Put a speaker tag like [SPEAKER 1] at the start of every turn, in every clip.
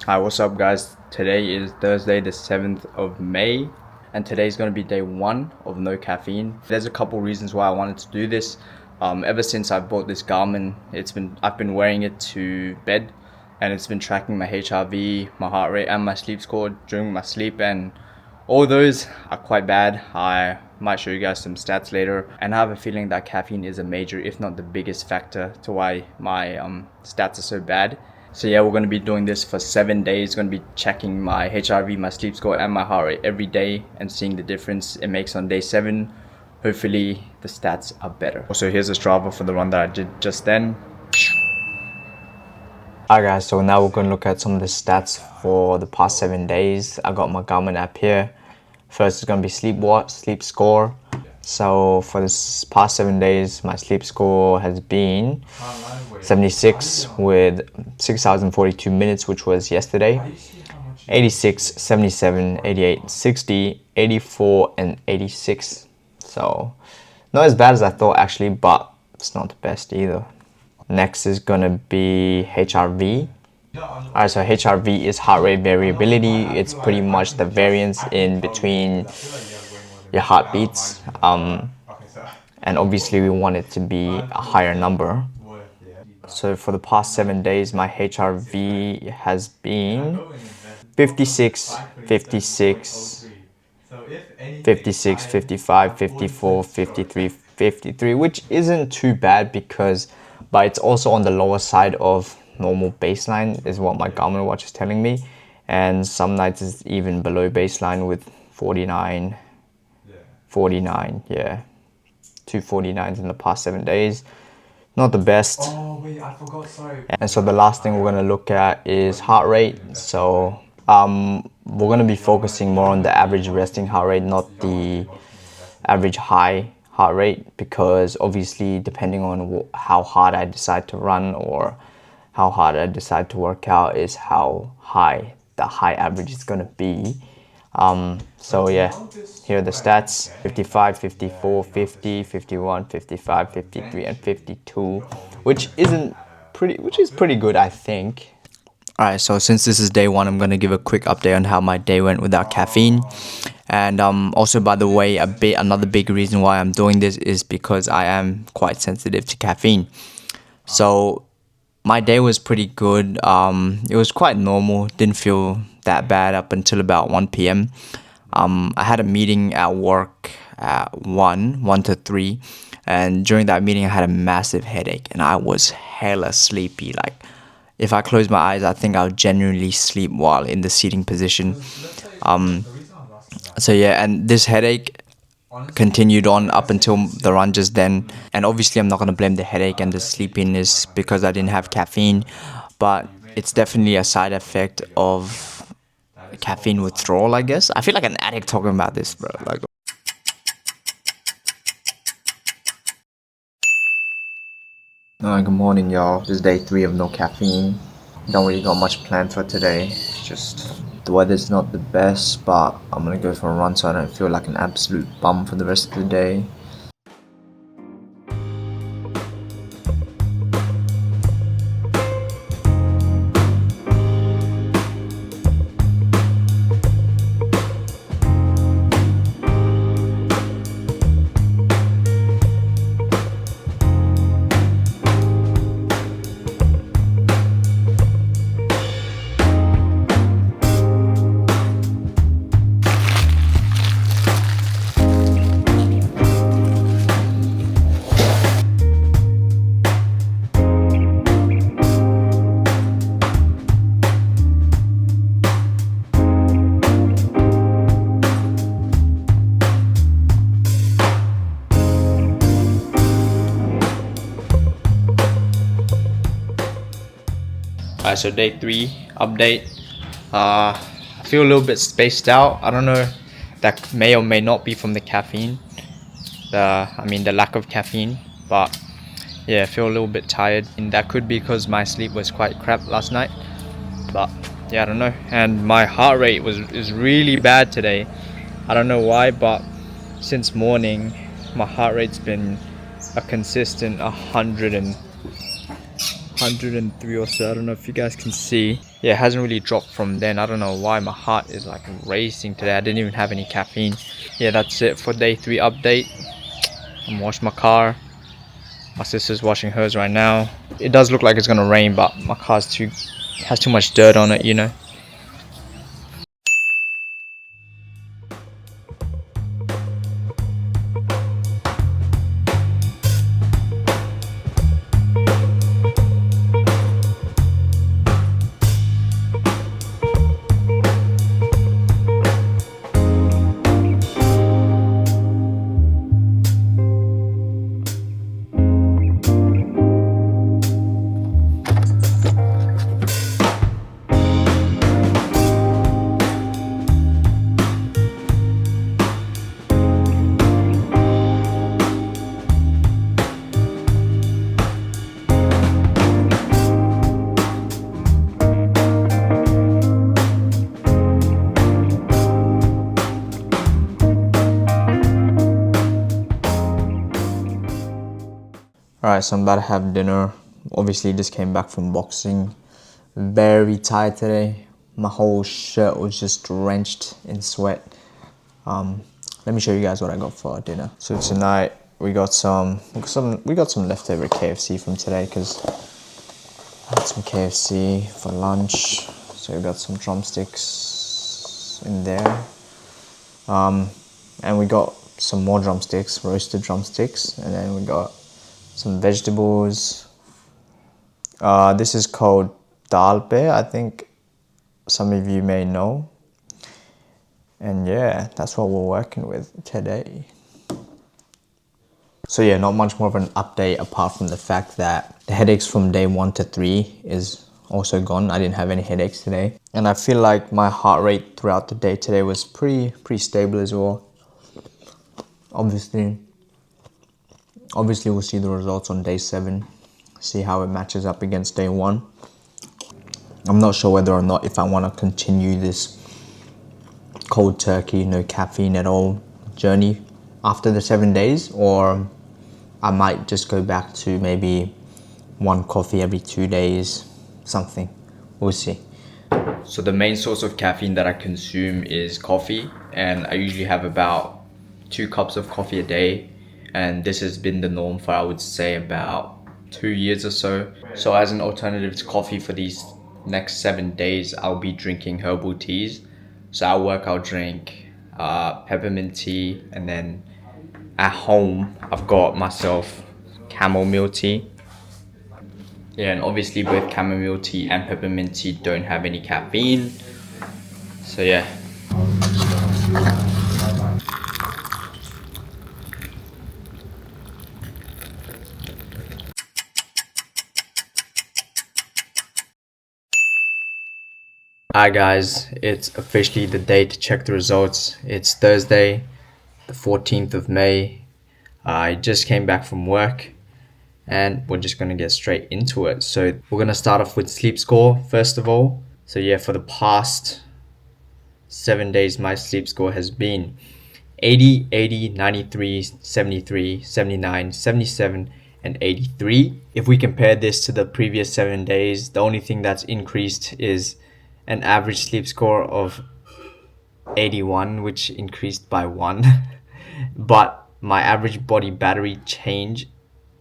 [SPEAKER 1] Hi, what's up guys? Today is Thursday the 7th of May and today is going to be day 1 of no caffeine. There's a couple reasons why I wanted to do this. Ever since I bought this Garmin, I've been wearing it to bed and it's been tracking my HRV, my heart rate and my sleep score during my sleep, and all those are quite bad. I might show you guys some stats later, and I have a feeling that caffeine is a major, if not the biggest factor to why my stats are so bad. So yeah, we're going to be doing this for 7 days. Going to be checking my HRV, my sleep score and my heart rate every day and seeing the difference it makes on day 7. Hopefully the stats are better. Also, here's a Strava for the run that I did just then. Alright guys, so now we're going to look at some of the stats for the past 7 days. I got my Garmin app here. First is going to be sleep score. So for this past 7 days, my sleep score has been 76 with 6,042 minutes, which was yesterday. 86, 77, 88, 60, 84, and 86. So not as bad as I thought actually, but it's not the best either. Next is gonna be HRV. Alright, so HRV is heart rate variability. It's pretty much the variance in between your heartbeats. And obviously we want it to be a higher number. So for the past 7 days, my HRV has been 56, 56, 56, 55, 54, 53, 53, which isn't too bad but it's also on the lower side of normal baseline is what my Garmin watch is telling me. And some nights it's even below baseline with 49, 49, yeah. 249s in the past 7 days. Not the best.
[SPEAKER 2] Oh wait, I forgot, sorry.
[SPEAKER 1] And so the last thing we're going to look at is heart rate. So we're going to be focusing more on the average resting heart rate, not the average high heart rate, because obviously depending on how hard I decide to run or how hard I decide to work out is how high the high average is going to be. So yeah, here are the stats: 55, 54, 50, 51, 55, 53, and 52, which is pretty good, I think. Alright, so since this is day 1, I'm gonna give a quick update on how my day went without caffeine. And also, by the way, another big reason why I'm doing this is because I am quite sensitive to caffeine. So my day was pretty good. It was quite normal. Didn't feel that bad up until about 1 p.m. I had a meeting at work at 1 to 3, and during that meeting I had a massive headache and I was hella sleepy. Like if I close my eyes, I think I'll genuinely sleep while in the seating position. So yeah, and this headache continued on up until the run just then. And obviously I'm not going to blame the headache and the sleepiness because I didn't have caffeine, but it's definitely a side effect of caffeine withdrawal, I guess. I feel like an addict talking about this, bro. Like, good morning, y'all. This is day 3 of no caffeine. Don't really got much planned for today. Just the weather's not the best, but I'm gonna go for a run so I don't feel like an absolute bum for the rest of the day. Alright, so day 3 update. I feel a little bit spaced out. I don't know, that may or may not be from the caffeine. The lack of caffeine. But yeah, I feel a little bit tired, and that could be because my sleep was quite crap last night. But yeah, I don't know. And my heart rate is really bad today. I don't know why, but since morning my heart rate's been a consistent 100 and 103 or so. I don't know if you guys can see. Yeah, it hasn't really dropped from then. I don't know why my heart is like racing today. I didn't even have any caffeine. Yeah, that's it for day 3 update. I'm washing my car. My sister's washing hers right now. It does look like it's gonna rain, but my car's has too much dirt on it, you know. Alright, so I'm about to have dinner. Obviously, just came back from boxing. Very tired today. My whole shirt was just drenched in sweat. Let me show you guys what I got for dinner. So tonight we got some leftover KFC from today because I had some KFC for lunch. So we got some drumsticks in there. And we got some more drumsticks, roasted drumsticks, and then we got some vegetables. This is called dal pe, I think some of you may know. And yeah, that's what we're working with today. So yeah, not much more of an update apart from the fact that the headaches from day 1 to 3 is also gone. I didn't have any headaches today. And I feel like my heart rate throughout the day today was pretty stable as well. Obviously we'll see the results on day 7, see how it matches up against day 1. I'm not sure whether or not if I want to continue this cold turkey, no caffeine at all journey after the 7 days, or I might just go back to maybe 1 coffee every 2 days, something. We'll see. So the main source of caffeine that I consume is coffee, and I usually have about 2 cups of coffee a day, and this has been the norm for, I would say, about 2 years or so. So as an alternative to coffee for these next 7 days, I'll be drinking herbal teas. So I'll drink peppermint tea, and then at home I've got myself chamomile tea. Yeah, and obviously both chamomile tea and peppermint tea don't have any caffeine. So yeah. Hi guys, it's officially the day to check the results. It's Thursday, the 14th of May. I just came back from work and we're just gonna get straight into it. So we're gonna start off with sleep score first of all. So yeah, for the past 7 days, my sleep score has been 80, 80, 93, 73, 79, 77, and 83. If we compare this to the previous 7 days, the only thing that's increased is an average sleep score of 81, which increased by 1. But my average body battery change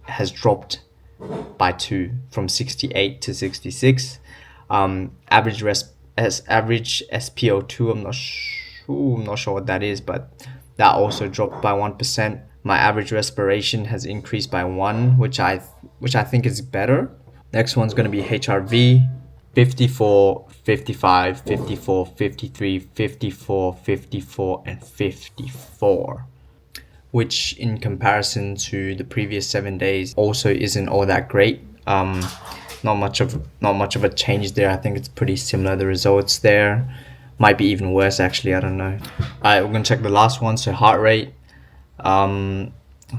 [SPEAKER 1] has dropped by 2 from 68 to 66. Average SpO2, I'm not sure what that is, but that also dropped by 1%. My average respiration has increased by 1, which I think is better. Next one's going to be HRV. 54, 55, 54, 53, 54, 54, and 54, which in comparison to the previous 7 days also isn't all that great. Not much of a change there. I think it's pretty similar. The results there might be even worse actually, I don't know. Alright, we're gonna check the last one. So heart rate.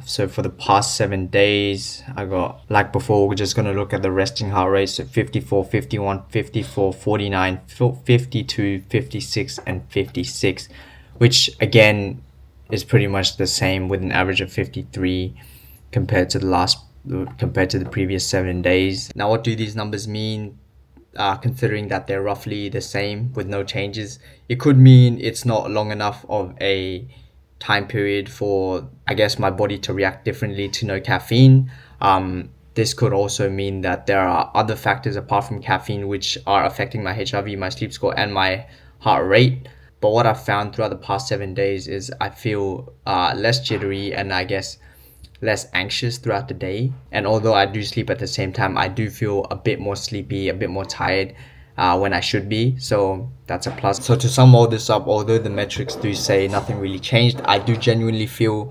[SPEAKER 1] So for the past 7 days, I got, like before, we're just going to look at the resting heart rate. So 54, 51, 54, 49, 52, 56, and 56, which again is pretty much the same with an average of 53 compared to the compared to the previous 7 days. Now, what do these numbers mean? Considering that they're roughly the same with no changes, it could mean it's not long enough of a time period for, I guess, my body to react differently to no caffeine. This could also mean that there are other factors apart from caffeine which are affecting my HRV, my sleep score, and my heart rate. But what I've found throughout the past 7 days is I feel less jittery and, I guess, less anxious throughout the day. And although I do sleep at the same time, I do feel a bit more sleepy, a bit more tired when I should be. So that's a plus. So to sum all this up, although the metrics do say nothing really changed, I do genuinely feel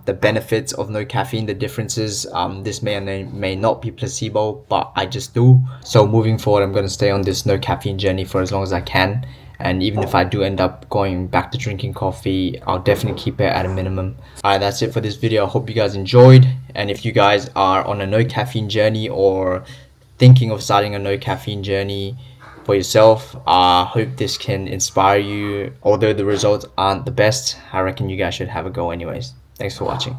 [SPEAKER 1] the benefits of no caffeine, the differences. This may or may not be placebo, but I just do. So moving forward, I'm going to stay on this no caffeine journey for as long as I can. And even if I do end up going back to drinking coffee, I'll definitely keep it at a minimum. Alright, that's it for this video. I hope you guys enjoyed. And if you guys are on a no caffeine journey or thinking of starting a no caffeine journey for yourself, I hope this can inspire you. Although the results aren't the best, I reckon you guys should have a go anyways. Thanks for watching.